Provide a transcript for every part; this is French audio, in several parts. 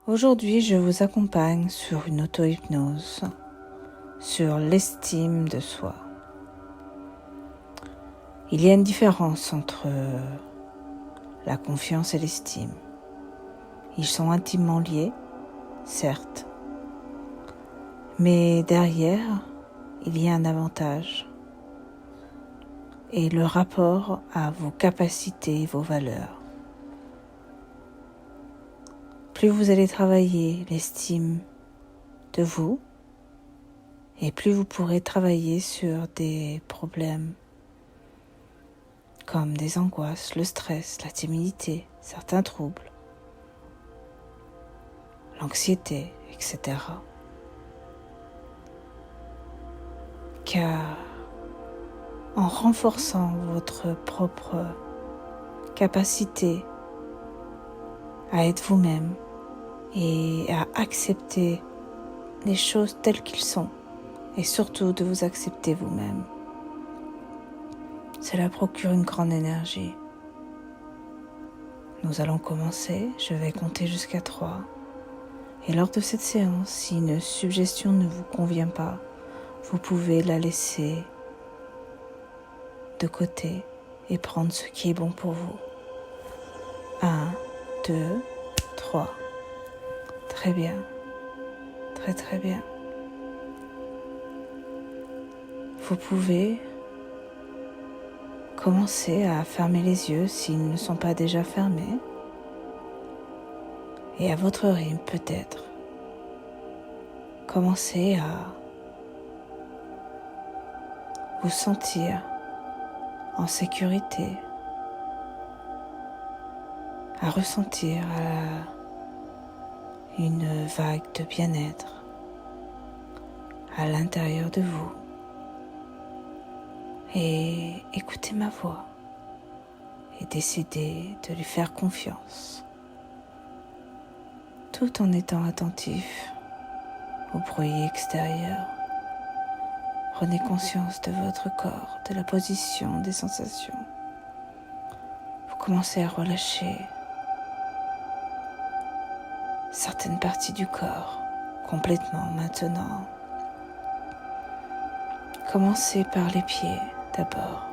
Aujourd'hui, je vous accompagne sur une auto-hypnose, sur l'estime de soi. Il y a une différence entre la confiance et l'estime. Ils sont intimement liés, certes, mais derrière, il y a un avantage et le rapport à vos capacités et vos valeurs. Plus vous allez travailler l'estime de vous, et plus vous pourrez travailler sur des problèmes comme des angoisses, le stress, la timidité, certains troubles, l'anxiété, etc. Car en renforçant votre propre capacité à être vous-même et à accepter les choses telles qu'elles sont, et surtout de vous accepter vous-même, cela procure une grande énergie. Nous allons commencer, je vais compter jusqu'à 3. Et lors de cette séance, si une suggestion ne vous convient pas, vous pouvez la laisser de côté et prendre ce qui est bon pour vous. 1, 2, 3. Très bien. Très très bien. Vous pouvez commencer à fermer les yeux s'ils ne sont pas déjà fermés. Et à votre rythme peut-être, commencez à vous sentir en sécurité, à ressentir une vague de bien-être à l'intérieur de vous. Et écoutez ma voix et décidez de lui faire confiance, tout en étant attentif au bruit extérieur. Prenez conscience de votre corps, de la position, des sensations. Vous commencez à relâcher certaines parties du corps complètement maintenant. Commencez par les pieds d'abord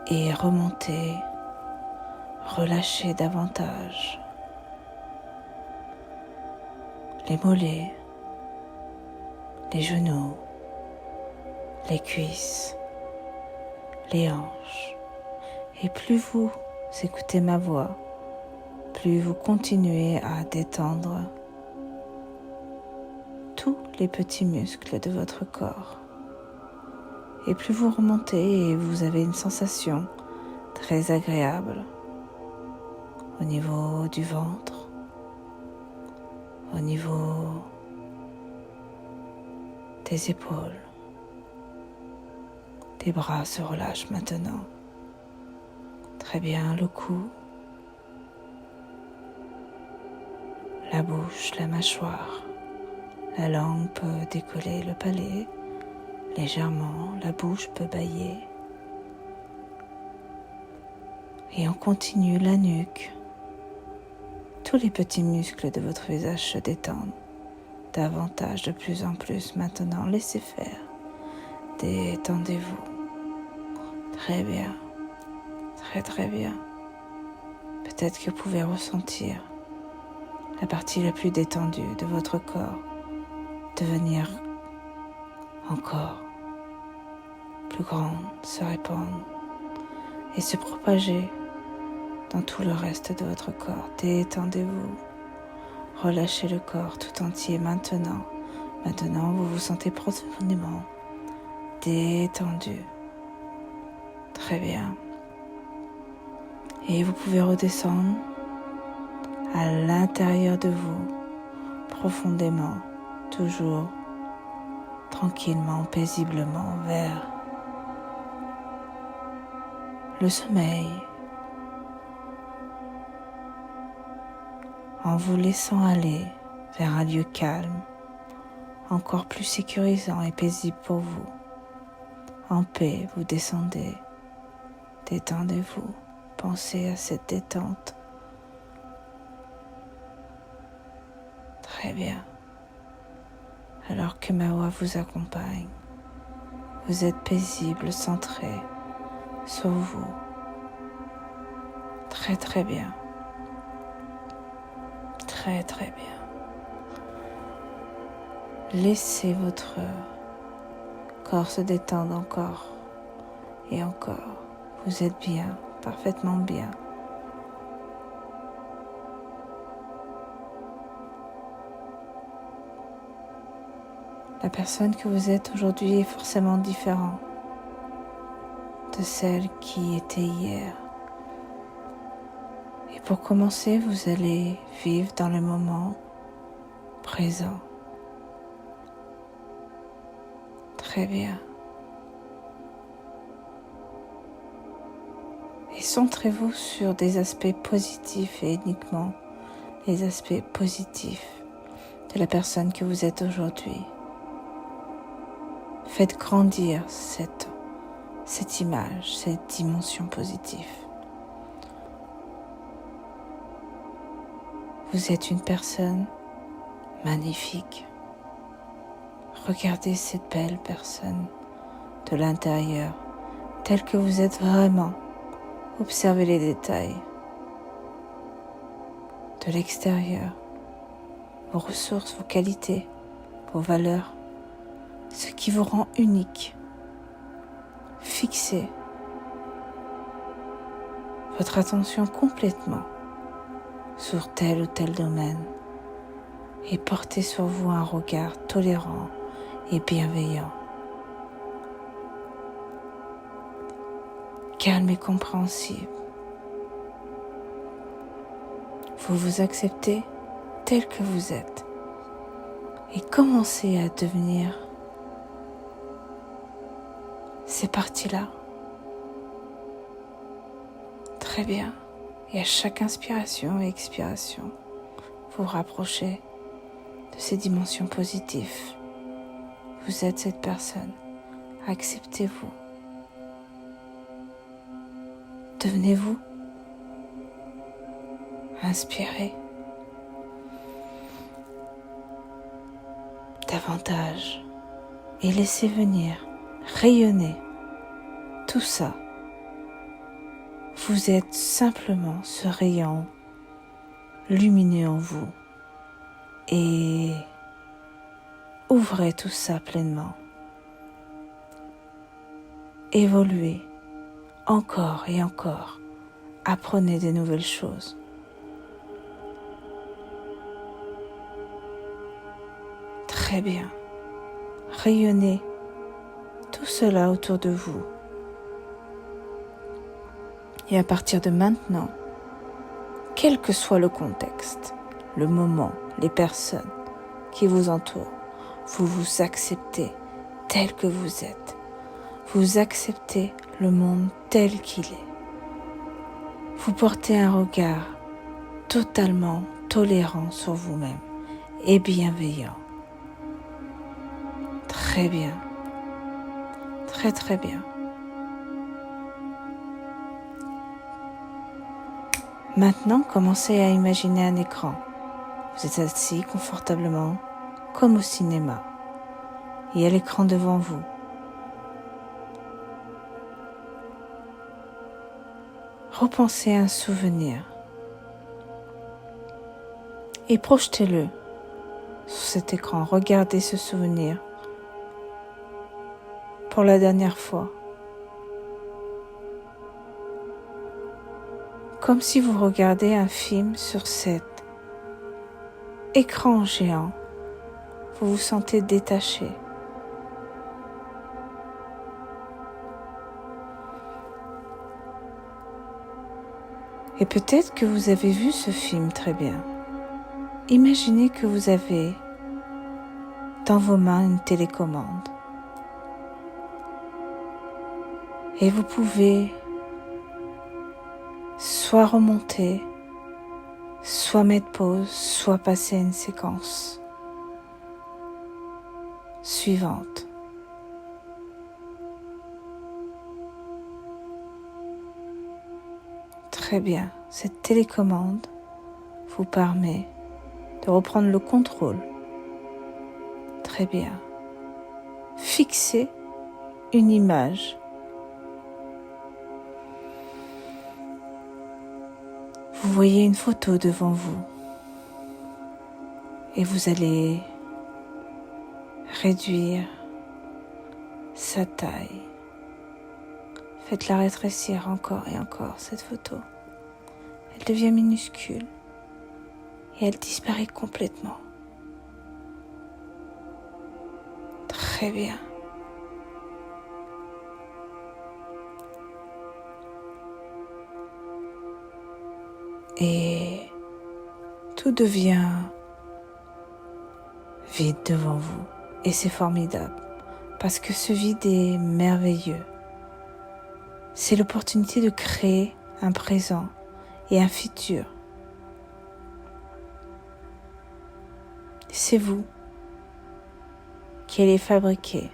et remontez, relâchez davantage les mollets, les genoux, les cuisses, les hanches. Et plus vous écoutez ma voix, plus vous continuez à détendre tous les petits muscles de votre corps. Et plus vous remontez et vous avez une sensation très agréable au niveau du ventre, au niveau des épaules. Les bras se relâchent maintenant. Très bien, le cou, la bouche, la mâchoire. La langue peut décoller le palais légèrement, la bouche peut bâiller. Et on continue la nuque. Tous les petits muscles de votre visage se détendent davantage, de plus en plus. Maintenant, laissez faire. Détendez-vous. Très bien. Très très bien. Peut-être que vous pouvez ressentir la partie la plus détendue de votre corps devenir encore plus grande, se répandre et se propager dans tout le reste de votre corps. Détendez-vous. Relâchez le corps tout entier maintenant. Maintenant, vous vous sentez profondément détendu. Très bien. Et vous pouvez redescendre à l'intérieur de vous, profondément, toujours tranquillement, paisiblement vers le sommeil, en vous laissant aller vers un lieu calme, encore plus sécurisant et paisible pour vous. En paix, vous descendez, détendez-vous, pensez à cette détente Très bien. Alors que ma voix vous accompagne, vous êtes paisible, centré sur vous. Très très bien. Très très bien. Laissez votre corps se détendre encore et encore. Vous êtes bien, parfaitement bien. La personne que vous êtes aujourd'hui est forcément différente de celle qui était hier. Et pour commencer, vous allez vivre dans le moment présent. Très bien. Et centrez-vous sur des aspects positifs et uniquement les aspects positifs de la personne que vous êtes aujourd'hui. Faites grandir cette image, cette dimension positive. Vous êtes une personne magnifique. Regardez cette belle personne de l'intérieur, telle que vous êtes vraiment. Observez les détails de l'extérieur, vos ressources, vos qualités, vos valeurs, ce qui vous rend unique. Fixez votre attention complètement sur tel ou tel domaine et portez sur vous un regard tolérant et bienveillant. Calme et compréhensible. Vous vous acceptez tel que vous êtes et commencez à devenir ces parties-là. Très bien. Et à chaque inspiration et expiration, vous rapprochez de ces dimensions positives. Vous êtes cette personne. Acceptez-vous. Devenez-vous. Inspirez davantage et laissez venir, rayonner tout ça. Vous êtes simplement ce rayon lumineux en vous et ouvrez tout ça pleinement. Évoluez encore et encore. Apprenez de nouvelles choses. Très bien. Rayonnez tout cela autour de vous. Et à partir de maintenant, quel que soit le contexte, le moment, les personnes qui vous entourent, vous vous acceptez tel que vous êtes. Vous acceptez le monde tel qu'il est. Vous portez un regard totalement tolérant sur vous-même et bienveillant. Très bien. Très très bien. Maintenant, commencez à imaginer un écran. Vous êtes assis confortablement, comme au cinéma. Il y a l'écran devant vous. Repensez à un souvenir et projetez-le sur cet écran. Regardez ce souvenir pour la dernière fois. Comme si vous regardez un film sur cet écran géant. Vous vous sentez détaché. Et peut-être que vous avez vu ce film très bien. Imaginez que vous avez dans vos mains une télécommande. Et vous pouvez soit remonter, soit mettre pause, soit passer à une séquence suivante. Très bien, cette télécommande vous permet de reprendre le contrôle. Très bien. Fixez une image. Vous voyez une photo devant vous et vous allez réduire sa taille. Faites-la rétrécir encore et encore, cette photo. Elle devient minuscule et elle disparaît complètement. Très bien. Et tout devient vide devant vous. Et c'est formidable, parce que ce vide est merveilleux. C'est l'opportunité de créer un présent et un futur. C'est vous qui allez fabriquer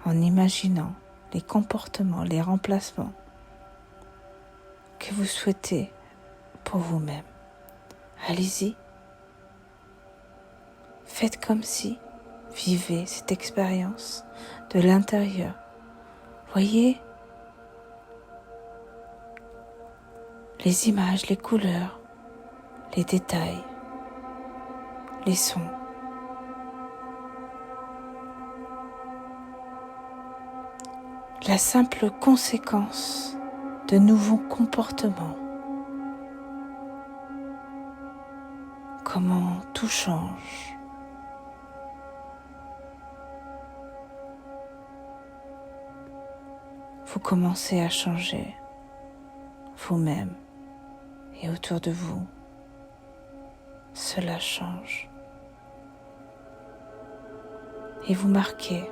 en imaginant les comportements, les remplacements que vous souhaitez pour vous-même. Allez-y. Faites comme si, vivez cette expérience de l'intérieur. Voyez les images, les couleurs, les détails, les sons. La simple conséquence de nouveaux comportements. Comment tout change. Vous commencez à changer vous-même et autour de vous. Cela change. Et vous marquez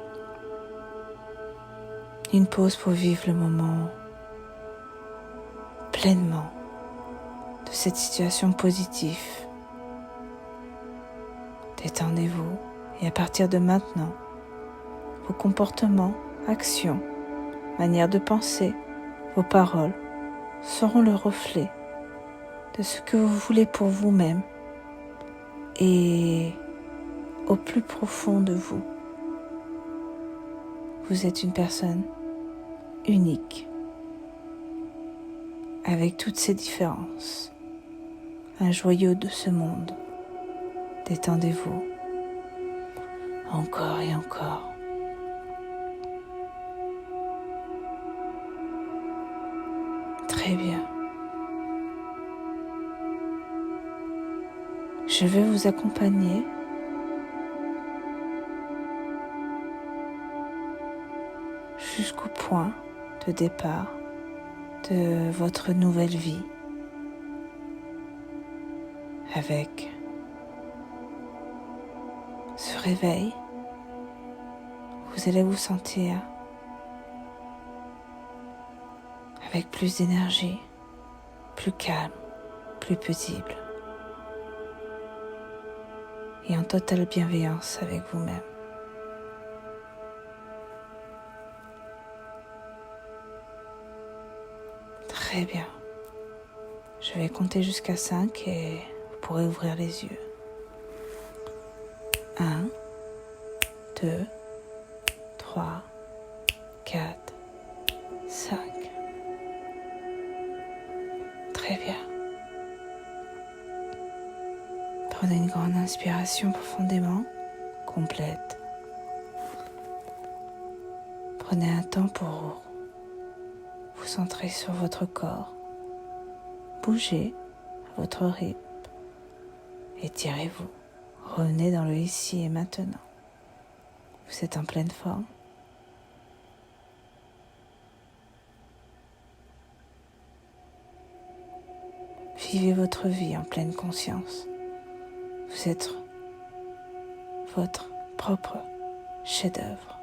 une pause pour vivre le moment pleinement de cette situation positive. Détendez-vous et à partir de maintenant, vos comportements, actions, manières de penser, vos paroles seront le reflet de ce que vous voulez pour vous-même et au plus profond de vous. Vous êtes une personne unique, avec toutes ses différences, un joyau de ce monde. Détendez-vous, encore et encore. Très bien. Je vais vous accompagner jusqu'au point de départ de votre nouvelle vie avec ce réveil. Vous allez vous sentir avec plus d'énergie, plus calme, plus paisible et en totale bienveillance avec vous-même. Très bien. Je vais compter jusqu'à 5 et vous pourrez ouvrir les yeux. 1, 2, 3, 4, 5. Très bien. Prenez une grande inspiration profondément, complète. Prenez un temps pour vous centrer sur votre corps. Bougez à votre rythme. Étirez-vous. Revenez dans le ici et maintenant. Vous êtes en pleine forme. Vivez votre vie en pleine conscience. Vous êtes votre propre chef-d'œuvre.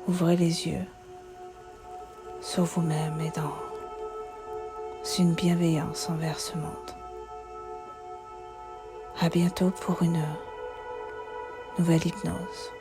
Ouvrez les yeux sur vous-même et dans une bienveillance envers ce monde. À bientôt pour une nouvelle hypnose.